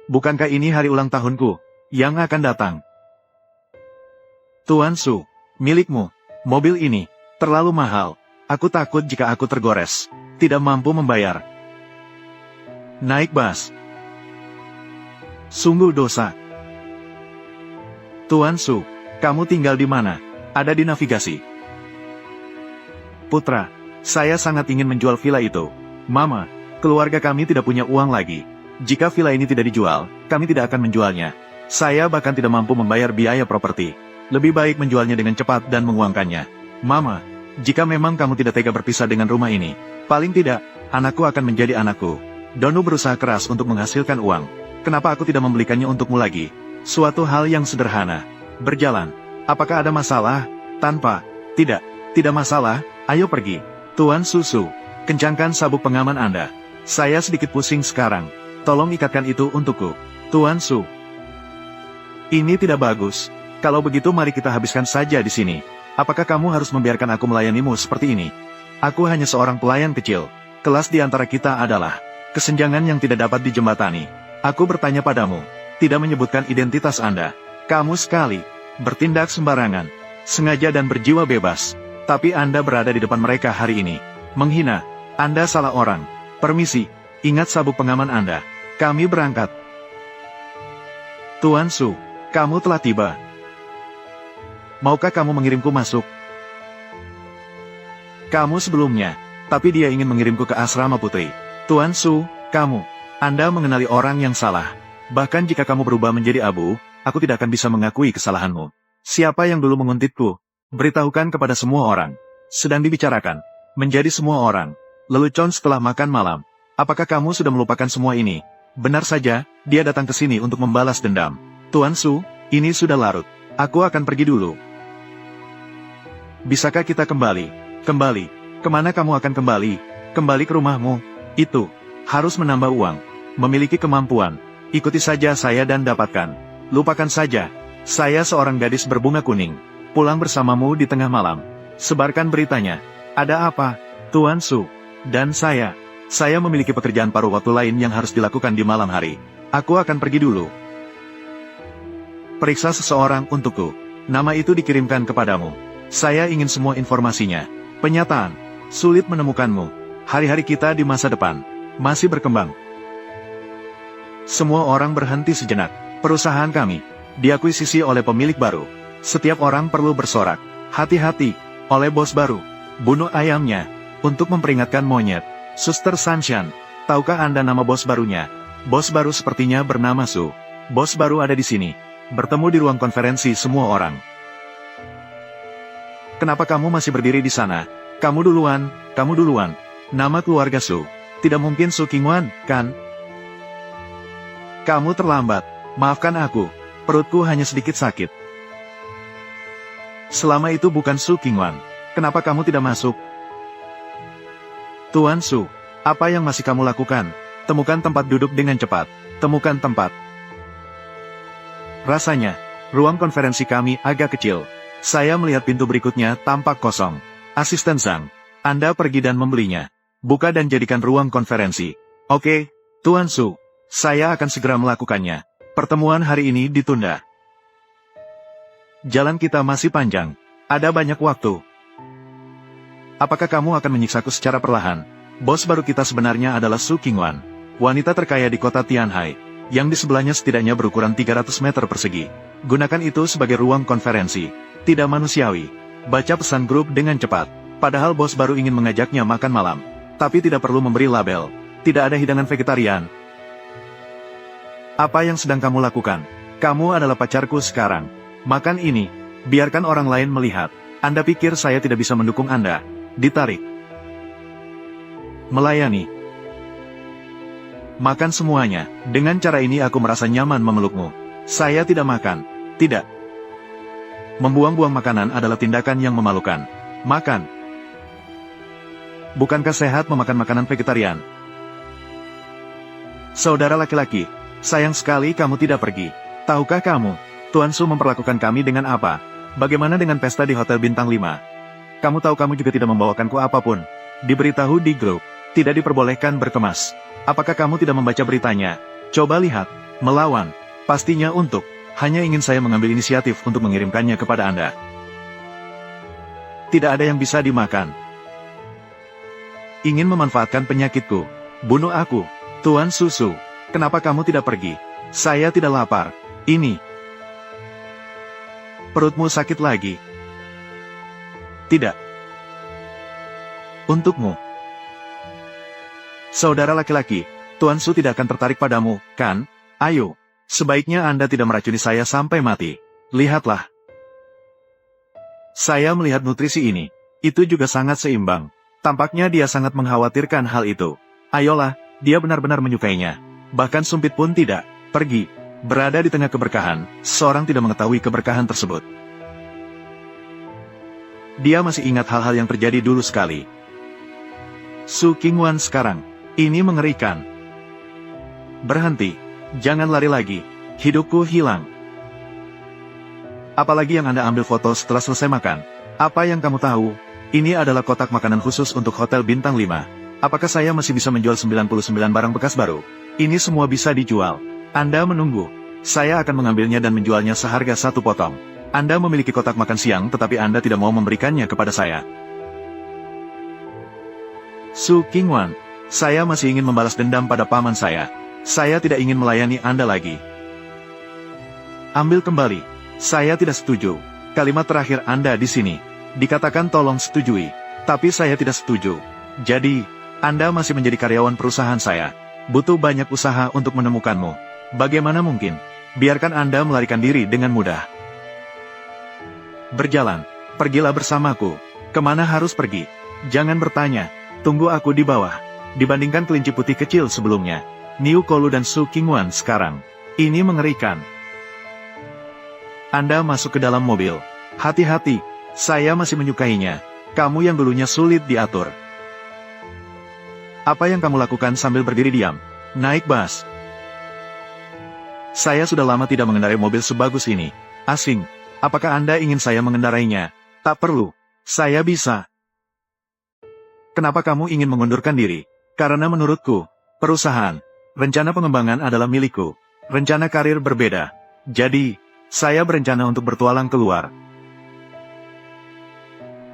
Bukankah ini hari ulang tahunku yang akan datang? Tuan Su, milikmu. Mobil ini terlalu mahal. Aku takut jika aku tergores, tidak mampu membayar. Naik bas. Sungguh dosa. Tuan Su, kamu tinggal di mana? Ada di navigasi. Putra, saya sangat ingin menjual villa itu. Mama, keluarga kami tidak punya uang lagi. Jika villa ini tidak dijual, kami tidak akan menjualnya. Saya bahkan tidak mampu membayar biaya properti. Lebih baik menjualnya dengan cepat dan menguangkannya. Mama, jika memang kamu tidak tega berpisah dengan rumah ini, paling tidak, anakku akan menjadi anakku. Donu berusaha keras untuk menghasilkan uang. Kenapa aku tidak membelikannya untukmu lagi? Suatu hal yang sederhana. Berjalan. Apakah ada masalah? Tanpa. Tidak masalah. Ayo pergi. Tuan Susu, kencangkan sabuk pengaman Anda. Saya sedikit pusing sekarang. Tolong ikatkan itu untukku. Tuan Su. Ini tidak bagus. Kalau begitu mari kita habiskan saja di sini. Apakah kamu harus membiarkan aku melayanimu seperti ini? Aku hanya seorang pelayan kecil. Kelas di antara kita adalah kesenjangan yang tidak dapat dijembatani. Aku bertanya padamu, tidak menyebutkan identitas Anda. Kamu sekali bertindak sembarangan, sengaja dan berjiwa bebas. Tapi Anda berada di depan mereka hari ini. Menghina. Anda salah orang. Permisi, ingat sabuk pengaman Anda. Kami berangkat. Tuan Su, kamu telah tiba. Maukah kamu mengirimku masuk? Kamu sebelumnya, tapi dia ingin mengirimku ke asrama putri. Tuan Su, Anda mengenali orang yang salah. Bahkan jika kamu berubah menjadi abu, aku tidak akan bisa mengakui kesalahanmu. Siapa yang dulu menguntitku? Beritahukan kepada semua orang. Sedang dibicarakan. Menjadi semua orang. Lelucon setelah makan malam. Apakah kamu sudah melupakan semua ini? Benar saja, dia datang ke sini untuk membalas dendam. Tuan Su, ini sudah larut. Aku akan pergi dulu. Bisakah kita kembali? Kembali? Kemana kamu akan kembali? Kembali ke rumahmu? Itu harus menambah uang. Memiliki kemampuan. Ikuti saja saya dan dapatkan. Lupakan saja. Saya seorang gadis berbunga kuning. Pulang bersamamu di tengah malam. Sebarkan beritanya. Ada apa? Tuan Su. Dan saya memiliki pekerjaan paruh waktu lain yang harus dilakukan di malam hari. Aku akan pergi dulu. Periksa seseorang untukku. Nama itu dikirimkan kepadamu. Saya ingin semua informasinya. Penyataan. Sulit menemukanmu. Hari-hari kita di masa depan masih berkembang. Semua orang berhenti sejenak. Perusahaan kami diakuisisi oleh pemilik baru. Setiap orang perlu bersorak. Hati-hati. Oleh bos baru. Bunuh ayamnya. Untuk memperingatkan monyet. Suster Sunshine. Tahukah Anda nama bos barunya? Bos baru sepertinya bernama Su. Bos baru ada di sini. Bertemu di ruang konferensi semua orang. Kenapa kamu masih berdiri di sana? Kamu duluan. Nama keluarga Su. Tidak mungkin Su Qingwan, kan? Kamu terlambat. Maafkan aku. Perutku hanya sedikit sakit. Selama itu bukan Su Qingwan. Kenapa kamu tidak masuk? Tuan Su, apa yang masih kamu lakukan? Temukan tempat duduk dengan cepat. Temukan tempat. Rasanya, ruang konferensi kami agak kecil. Saya melihat pintu berikutnya tampak kosong. Asisten Zhang, Anda pergi dan membelinya. Buka dan jadikan ruang konferensi. Oke, Tuan Su. Saya akan segera melakukannya. Pertemuan hari ini ditunda. Jalan kita masih panjang. Ada banyak waktu. Apakah kamu akan menyiksaku secara perlahan? Bos baru kita sebenarnya adalah Su Qingwan. Wanita terkaya di kota Tianhai. Yang di sebelahnya setidaknya berukuran 300 meter persegi. Gunakan itu sebagai ruang konferensi. Tidak manusiawi. Baca pesan grup dengan cepat. Padahal bos baru ingin mengajaknya makan malam. Tapi tidak perlu memberi label. Tidak ada hidangan vegetarian. Apa yang sedang kamu lakukan? Kamu adalah pacarku sekarang. Makan ini. Biarkan orang lain melihat. Anda pikir saya tidak bisa mendukung Anda? Ditarik. Melayani. Makan semuanya. Dengan cara ini aku merasa nyaman memelukmu. Saya tidak makan. Tidak. Membuang-buang makanan adalah tindakan yang memalukan. Makan. Bukankah sehat memakan makanan vegetarian? Saudara laki-laki, sayang sekali kamu tidak pergi. Tahukah kamu, Tuan Su memperlakukan kami dengan apa? Bagaimana dengan pesta di Hotel Bintang 5? Kamu tahu kamu juga tidak membawakanku apapun. Diberitahu di grup, tidak diperbolehkan berkemas. Apakah kamu tidak membaca beritanya? Coba lihat, Melawan, pastinya hanya ingin saya mengambil inisiatif untuk mengirimkannya kepada Anda. Tidak ada yang bisa dimakan. Ingin memanfaatkan penyakitku. Bunuh aku, Tuan Susu. Kenapa kamu tidak pergi? Saya tidak lapar. Ini. Perutmu sakit lagi. Tidak. Untukmu. Saudara laki-laki, Tuan Su tidak akan tertarik padamu, kan? Ayo. Sebaiknya Anda tidak meracuni saya sampai mati. Lihatlah. Saya melihat nutrisi ini. Itu juga sangat seimbang. Tampaknya dia sangat mengkhawatirkan hal itu. Ayolah, dia benar-benar menyukainya. Bahkan sumpit pun tidak. Pergi. Berada di tengah keberkahan, seorang tidak mengetahui keberkahan tersebut. Dia masih ingat hal-hal yang terjadi dulu sekali. Su Qingwan sekarang. Ini mengerikan. Berhenti. Jangan lari lagi. Hidupku hilang. Apalagi yang Anda ambil foto setelah selesai makan. Apa yang kamu tahu? Ini adalah kotak makanan khusus untuk Hotel Bintang 5. Apakah saya masih bisa menjual 99 barang bekas baru? Ini semua bisa dijual. Anda menunggu. Saya akan mengambilnya dan menjualnya seharga 1 potong. Anda memiliki kotak makan siang tetapi Anda tidak mau memberikannya kepada saya. Su Qingwan, saya masih ingin membalas dendam pada paman saya. Saya tidak ingin melayani Anda lagi. Ambil kembali. Saya tidak setuju. Kalimat terakhir Anda di sini. Dikatakan tolong setujui. Tapi saya tidak setuju. Jadi, Anda masih menjadi karyawan perusahaan saya. Butuh banyak usaha untuk menemukanmu. Bagaimana mungkin? Biarkan Anda melarikan diri dengan mudah. Berjalan. Pergilah bersamaku. Kemana harus pergi? Jangan bertanya. Tunggu aku di bawah. Dibandingkan kelinci putih kecil sebelumnya, Niu Kolu dan Su Qingwan sekarang. Ini mengerikan. Anda masuk ke dalam mobil. Hati-hati, saya masih menyukainya. Kamu yang dulunya sulit diatur. Apa yang kamu lakukan sambil berdiri diam? Naik bus. Saya sudah lama tidak mengendarai mobil sebagus ini. Asing. Apakah Anda ingin saya mengendarainya? Tak perlu. Saya bisa. Kenapa kamu ingin mengundurkan diri? Karena menurutku, perusahaan, rencana pengembangan adalah milikku. Rencana karir berbeda. Jadi, saya berencana untuk bertualang keluar.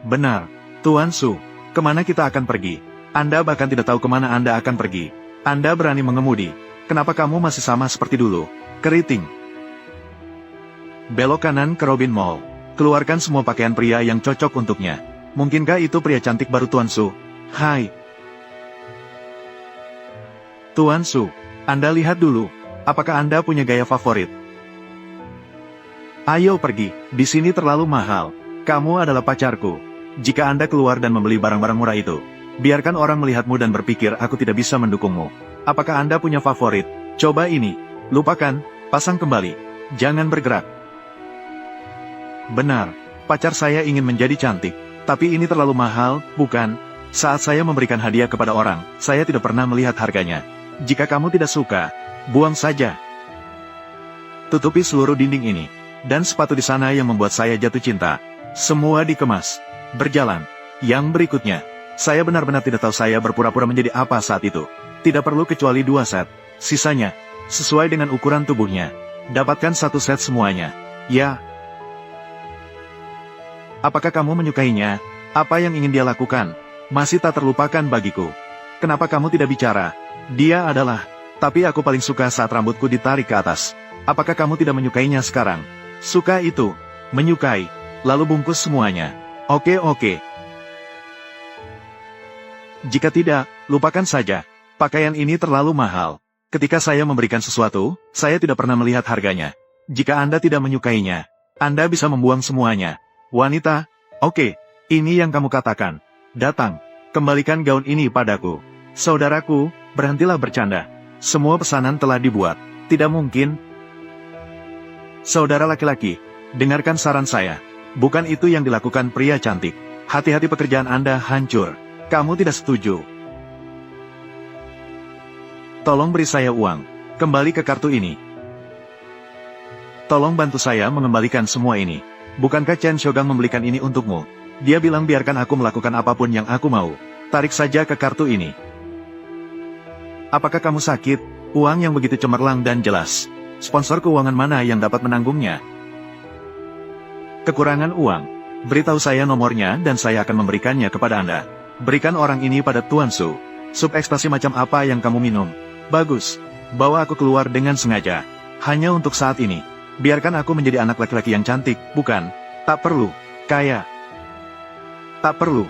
Benar, Tuan Su. Kemana kita akan pergi? Anda bahkan tidak tahu kemana Anda akan pergi. Anda berani mengemudi. Kenapa kamu masih sama seperti dulu? Keriting. Belok kanan ke Robin Mall. Keluarkan semua pakaian pria yang cocok untuknya. Mungkinkah itu pria cantik baru Tuan Su? Hai. Tuan Su, Anda lihat dulu. Apakah Anda punya gaya favorit? Ayo pergi, di sini terlalu mahal. Kamu adalah pacarku. Jika Anda keluar dan membeli barang-barang murah itu, biarkan orang melihatmu dan berpikir aku tidak bisa mendukungmu. Apakah Anda punya favorit? Coba ini. Lupakan, pasang kembali. Jangan bergerak. Benar, pacar saya ingin menjadi cantik. Tapi ini terlalu mahal, bukan? Saat saya memberikan hadiah kepada orang, saya tidak pernah melihat harganya. Jika kamu tidak suka, buang saja. Tutupi seluruh dinding ini. Dan sepatu di sana yang membuat saya jatuh cinta. Semua dikemas. Berjalan. Yang berikutnya. Saya benar-benar tidak tahu saya berpura-pura menjadi apa saat itu. Tidak perlu kecuali 2 set. Sisanya, sesuai dengan ukuran tubuhnya. Dapatkan 1 set semuanya. Ya. Apakah kamu menyukainya? Apa yang ingin dia lakukan? Masih tak terlupakan bagiku. Kenapa kamu tidak bicara? Dia adalah, tapi aku paling suka saat rambutku ditarik ke atas. Apakah kamu tidak menyukainya sekarang? Suka itu, menyukai, lalu bungkus semuanya. Oke. Jika tidak, lupakan saja. Pakaian ini terlalu mahal. Ketika saya memberikan sesuatu, saya tidak pernah melihat harganya. Jika Anda tidak menyukainya, Anda bisa membuang semuanya. Wanita, oke, ini yang kamu katakan. Datang, kembalikan gaun ini padaku. Saudaraku, berhentilah bercanda. Semua pesanan telah dibuat. Tidak mungkin. Saudara laki-laki, dengarkan saran saya. Bukan itu yang dilakukan pria cantik. Hati-hati pekerjaan Anda hancur. Kamu tidak setuju. Tolong beri saya uang. Kembali ke kartu ini. Tolong bantu saya mengembalikan semua ini. Bukankah Chen Shogang membelikan ini untukmu? Dia bilang biarkan aku melakukan apapun yang aku mau. Tarik saja ke kartu ini. Apakah kamu sakit? Uang yang begitu cemerlang dan jelas. Sponsor keuangan mana yang dapat menanggungnya? Kekurangan uang. Beritahu saya nomornya dan saya akan memberikannya kepada Anda. Berikan orang ini pada Tuan Su. Sup ekstasi macam apa yang kamu minum? Bagus. Bawa aku keluar dengan sengaja. Hanya untuk saat ini. Biarkan aku menjadi anak laki-laki yang cantik, bukan? Tak perlu. Kaya. Tak perlu.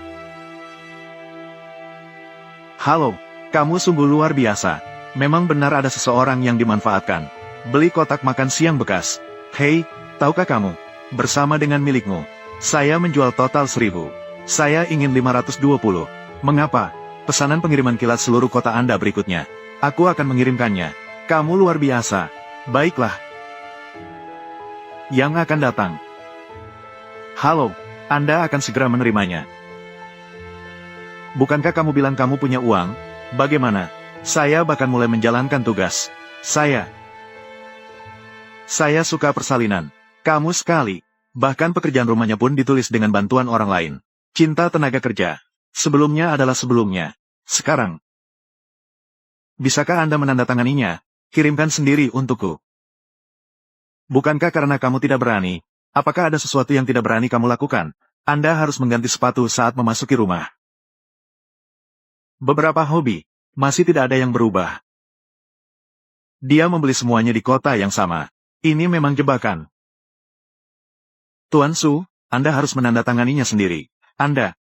Halo, kamu sungguh luar biasa. Memang benar ada seseorang yang dimanfaatkan. Beli kotak makan siang bekas. Hei, tahukah kamu? Bersama dengan milikmu, saya menjual total 1000. Saya ingin 520. Mengapa? Pesanan pengiriman kilat seluruh kota Anda berikutnya. Aku akan mengirimkannya. Kamu luar biasa. Baiklah. Yang akan datang. Halo, Anda akan segera menerimanya. Bukankah kamu bilang kamu punya uang? Bagaimana? Saya bahkan mulai menjalankan tugas. Saya suka persalinan. Kamu sekali. Bahkan pekerjaan rumahnya pun ditulis dengan bantuan orang lain. Cinta tenaga kerja. Sebelumnya adalah sebelumnya. Sekarang. Bisakah Anda menandatanganinya? Kirimkan sendiri untukku. Bukankah karena kamu tidak berani? Apakah ada sesuatu yang tidak berani kamu lakukan? Anda harus mengganti sepatu saat memasuki rumah. Beberapa hobi. Masih tidak ada yang berubah. Dia membeli semuanya di kota yang sama. Ini memang jebakan. Tuan Su, Anda harus menandatanganinya sendiri. Anda,